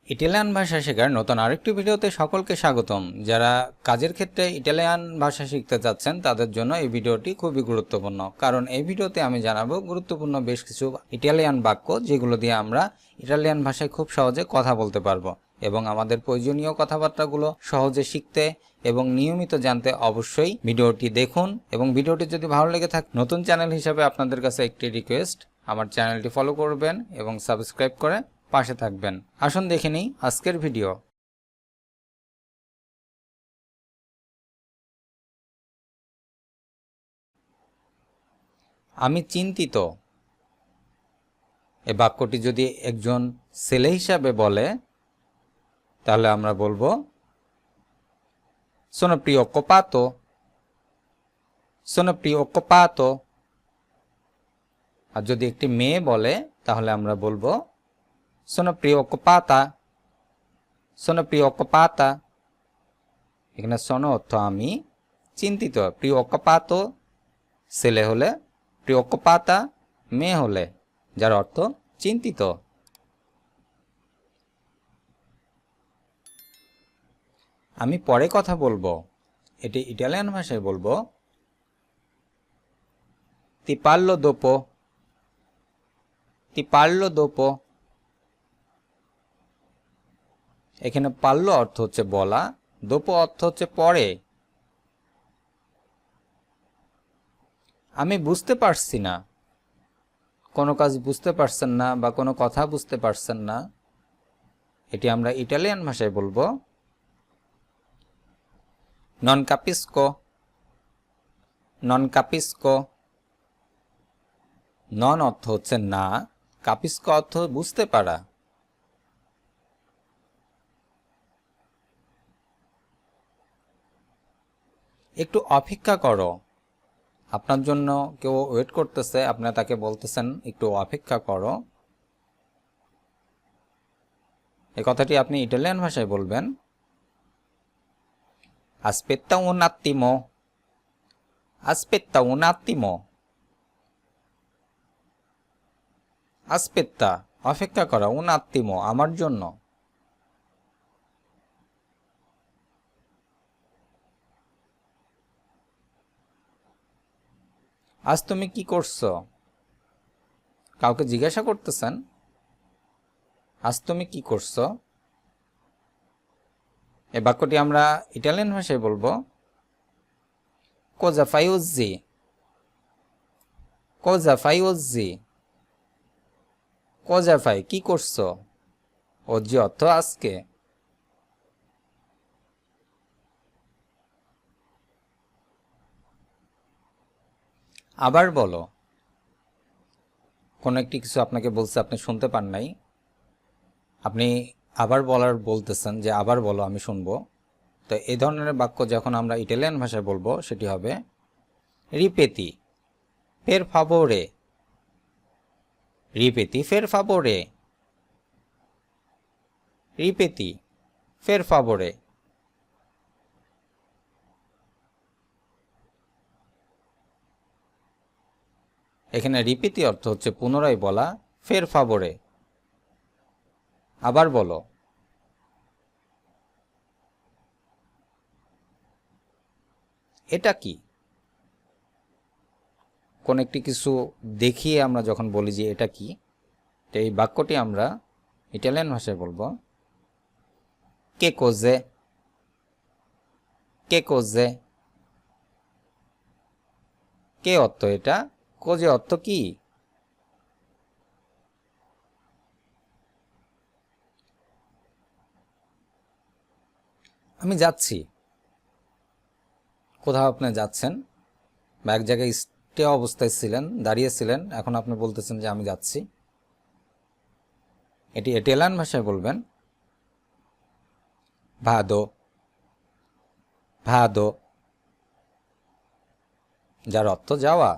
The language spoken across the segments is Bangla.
ইটালিয়ান ভাষা শেখার নতুন আরেকটি ভিডিওতে সকলকে স্বাগতম। যারা কাজের ক্ষেত্রে ইটালিয়ান ভাষা শিখতে যাচ্ছেন তাদের জন্য এই ভিডিওটি খুবই গুরুত্বপূর্ণ, কারণ এই ভিডিওতে আমি জানাবো গুরুত্বপূর্ণ বেশ কিছু ইটালিয়ান বাক্য যেগুলো দিয়ে আমরা ইটালিয়ান ভাষায় খুব সহজে কথা বলতে পারবো এবং আমাদের প্রয়োজনীয় কথাবার্তাগুলো সহজে শিখতে এবং নিয়মিত জানতে অবশ্যই ভিডিওটি দেখুন। এবং ভিডিওটি যদি ভালো লেগে থাকে, নতুন চ্যানেল হিসেবে আপনাদের কাছে একটি রিকোয়েস্ট, আমার চ্যানেলটি ফলো করবেন এবং সাবস্ক্রাইব করে পাশে থাকবেন। আসুন দেখে নিই আজকের ভিডিও। আমি চিন্তিত। এই বাক্যটি যদি একজন ছেলে হিসাবে বলে তাহলে আমরা বলবো sono preoccupato, sono preoccupato। আর যদি একটি মেয়ে বলে তাহলে আমরা বলবো sono preoccupata, sono preoccupata। এখানে sono অর্থ আমি, চিন্তিত preoccupato ছেলে হলে, preoccupata মেয়ে হলে, যার অর্থ চিন্তিত। আমি পরে কথা বলবো, এটি ইটালিয়ান ভাষায় বলবো ti parlo dopo, ti parlo dopo। এখানে পারলো অর্থ হচ্ছে বলা, দোপো অর্থ হচ্ছে পরে। আমি বুঝতে পারছি না, কোনো কাজ বুঝতে পারছেন না বা কোনো কথা বুঝতে পারছেন না, এটি আমরা ইটালিয়ান ভাষায় বলবো non capisco, non capisco। নন অর্থ হচ্ছে না, কাপিস্কো অর্থ বুঝতে পারা। একটু অপেক্ষা করো, আপনার জন্য কেউ ওয়েট করতেছে, আপনি তাকে বলতেছেন একটু অপেক্ষা করো। এই কথাটি আপনি ইটালিয়ান ভাষায় বলবেন aspetta un attimo, aspetta un attimo। aspetta অপেক্ষা করা, un attimo আমার জন্য। আজ তুমি কি করছো, কাউকে জিজ্ঞাসা করতেছেন আজ তুমি কি করছো। এই বাক্যটি আমরা ইটালিয়ান ভাষায় বলবো cosa fai oggi, cosa fai oggi। cosa fai কি করছো, oggi অর্থ আজকে। আবার বলো, কোন একটি কিছু আপনাকে বলছে, আপনি শুনতে পান নাই, আপনি আবার বলতেছেন যে আবার বলো আমি শুনবো। তো এই ধরনের বাক্য যখন আমরা ইটালিয়ান ভাষায় বলবো সেটি হবে রিপেতি per favore, রিপেতি per favore, রিপেতি per favore। এখানে রিপিতি অর্থ হচ্ছে পুনরায় বলা, ফের ফাভরে আবার বলো। এটা কি, কোন একটি কিছু দেখিয়ে আমরা যখন বলি যে এটা কি, তো এই বাক্যটি আমরা ইটালিয়ান ভাষায় বলবো কে কোজে, কে কোজে। কে অর্থ এটা, কোজে অর্থ কি। আমি যাচ্ছি, কোথাও আপনি যাচ্ছেন বা এক জায়গায় স্টে অবস্থায় ছিলেন, দাঁড়িয়েছিলেন, এখন আপনি বলতেছেন যে আমি যাচ্ছি। এটি ইটালিয়ান ভাষায় বলবেন ভাদো, ভাদো, যার অর্থ যাওয়া।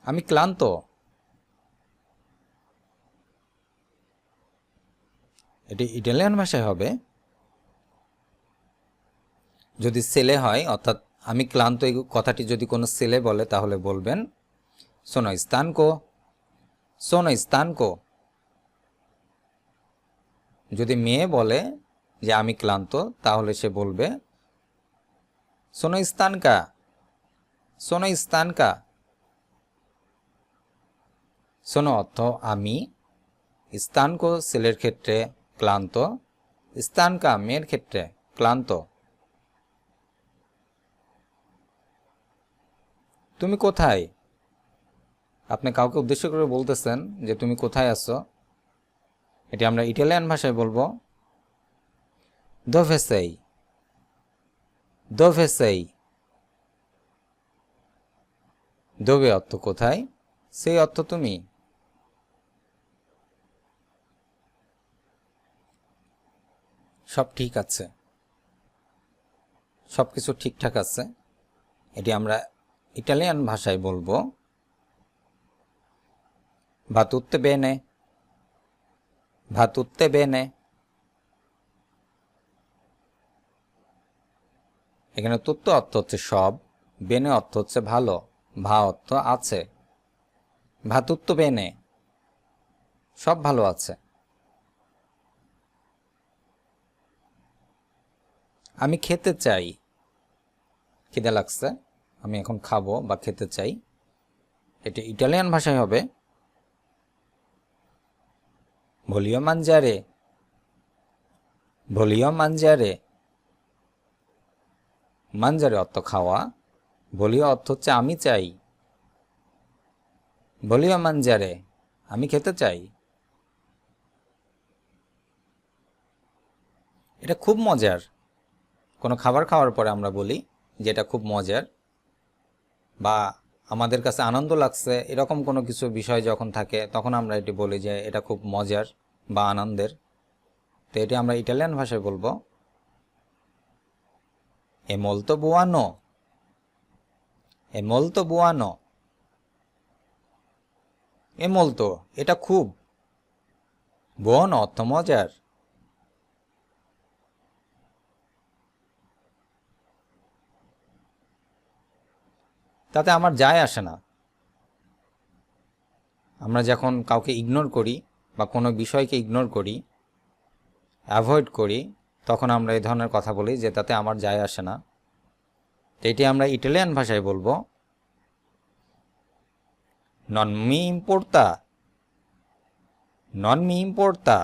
আমি ক্লান্ত, এটি ইটালিয়ান ভাষায় হবে যদি ছেলে হয়, অর্থাৎ আমি ক্লান্ত এই কথাটি যদি কোনো ছেলে বলে তাহলে বলবেন sono stanco, सोनो स्थान को যদি মেয়ে বলে যে আমি ক্লান্ত তাহলে সে বলবে सोनो स्थान का सोनो स्थान का सोनो অর্থ আমি স্থান কো ছেলের ক্ষেত্রে ক্লান্ত স্থান কা মেয়ের ক্ষেত্রে ক্লান্ত তুমি কোথায় আপনি কাউকে উদ্দেশ্য করে বলতেছেন যে তুমি কোথায় আছো এটি আমরা ইটালিয়ান ভাষায় বলবো dove sei dove sei dove অর্থ কোথায় সেই অর্থ তুমি সব ঠিক আছে সবকিছু ঠিকঠাক আছে এটি আমরা ইটালিয়ান ভাষায় বলবো va tutto bene va tutto bene এখানে তুত্ত অর্থ হচ্ছে সব বেনে অর্থ হচ্ছে ভালো ভা অর্থ আছে va tutto bene সব ভালো আছে আমি খেতে চাই খিদে লাগছে আমি এখন খাবো বা খেতে চাই এটি ইটালিয়ান ভাষায় হবে voglio mangiare voglio mangiare mangiare অর্থ খাওয়া voglio অর্থ হচ্ছে আমি চাই voglio mangiare আমি খেতে চাই এটা খুব মজার কোনো খাবার খাওয়ার পরে আমরা বলি যে এটা খুব মজার বা আমাদের কাছে আনন্দ লাগছে এরকম কোনো কিছু বিষয় যখন থাকে তখন আমরা এটি বলি যে এটা খুব মজার বা আনন্দের তো এটি আমরা ইটালিয়ান ভাষায় বলবো è molto buono è molto buono è molto এটা খুব buono অর্থ মজার তাতে আমার যায় আসে না আমরা যখন কাউকে ইগনোর করি বা কোনো বিষয়কে ইগনোর করি অ্যাভয়েড করি তখন আমরা এই ধরনের কথা বলি যে তাতে আমার যায় আসে না তো এটি আমরা ইটালিয়ান ভাষায় বলবো non mi importa non mi importa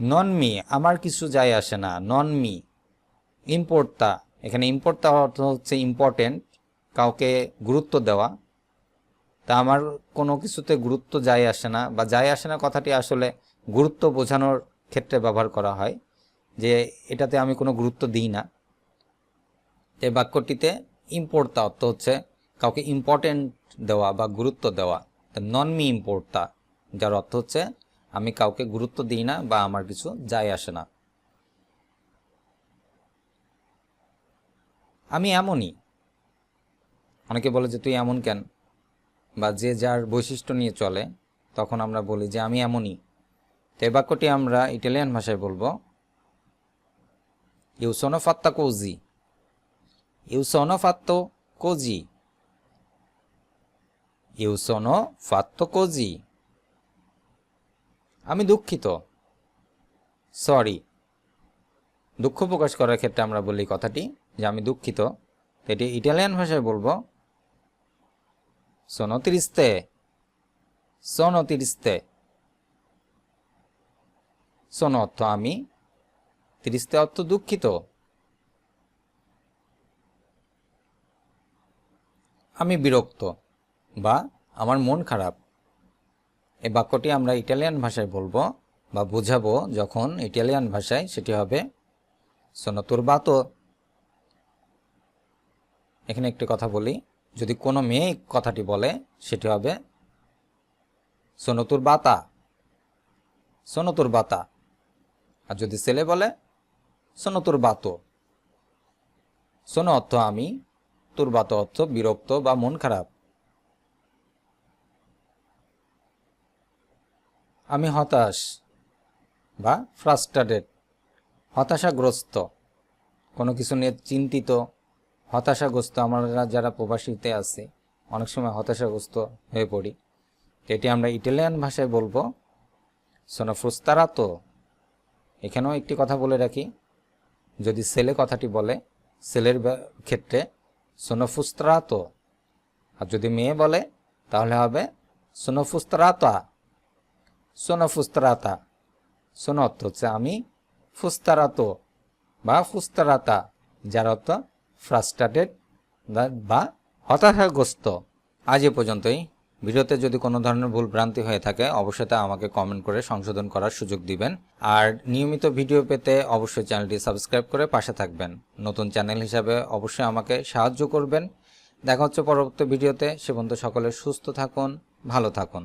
non mi আমার কিছু যায় আসে না non mi importa এখানে ইম্পোর্টটা অর্থ হচ্ছে ইম্পর্টেন্ট কাউকে গুরুত্ব দেওয়া তা আমার কোনো কিছুতে গুরুত্ব যায় আসে না বা যায় আসে না কথাটি আসলে গুরুত্ব বোঝানোর ক্ষেত্রে ব্যবহার করা হয় যে এটাতে আমি কোনো গুরুত্ব দিই না এই বাক্যটিতে ইম্পোর্টটা অর্থ হচ্ছে কাউকে ইম্পর্টেন্ট দেওয়া বা গুরুত্ব দেওয়া নন মি ইম্পোর্টটা যার অর্থ হচ্ছে আমি কাউকে গুরুত্ব দিই না বা আমার কিছু যায় আসে না আমি এমনই অনেকে বলে যে তুই এমন কেন বা যে যার বৈশিষ্ট্য নিয়ে চলে তখন আমরা বলি যে আমি এমনই তো এই বাক্যটি আমরা ইটালিয়ান ভাষায় বলবো io sono fatta così io sono fatto così io sono fatto così আমি দুঃখিত সরি দুঃখ প্রকাশ করার ক্ষেত্রে আমরা বলি কথাটি যে আমি দুঃখিত এটি ইটালিয়ান ভাষায় বলবো sono triste sono triste sono অর্থ আমি triste অর্থ দুঃখিত আমি বিরক্ত বা আমার মন খারাপ এই বাক্যটি আমরা ইটালিয়ান ভাষায় বলবো বা বোঝাবো যখন ইটালিয়ান ভাষায় সেটি হবে sono turbato এখানে একটি কথা বলি যদি কোনো মেয়ে কথাটি বলে সেটি হবে sono turbata sono turbata আর যদি ছেলে বলে sono turbato sono অর্থ আমি turbato অর্থ বিরক্ত বা মন খারাপ আমি হতাশ বা ফ্রাস্ট্রেটেড হতাশাগ্রস্ত কোনো কিছু নিয়ে চিন্তিত হতাশাগ্রস্ত আমরা যারা প্রবাসীতে আছে অনেক সময় হতাশাগ্রস্ত হয়ে পড়ি। এটি আমরা ইটালিয়ান ভাষায় বলবো সোনো ফ্রুস্তারাতো। এখানেও একটি কথা বলে রাখি, যদি ছেলে কথাটি বলে ছেলের ক্ষেত্রে সোনো ফ্রুস্তারাতো, আর যদি মেয়ে বলে তাহলে হবে সোনো ফ্রুস্তারাতা। সোনো ফ্রুস্তারাতা, সোনো অর্থ হচ্ছে আমি, ফুস্তারাতো বা ফুস্তারাতা যার অর্থ ফ্রাস্ট্রেটেড বা হতাশাগ্রস্ত। আজ এ পর্যন্তই। ভিডিওতে যদি কোনো ধরনের ভুল ভ্রান্তি হয়ে থাকে অবশ্যই তা আমাকে কমেন্ট করে সংশোধন করার সুযোগ দিবেন। আর নিয়মিত ভিডিও পেতে অবশ্যই চ্যানেলটি সাবস্ক্রাইব করে পাশে থাকবেন। নতুন চ্যানেল হিসাবে অবশ্যই আমাকে সাহায্য করবেন। দেখা হচ্ছে পরবর্তী ভিডিওতে। সে পর্যন্ত সকলে সুস্থ থাকুন, ভালো থাকুন।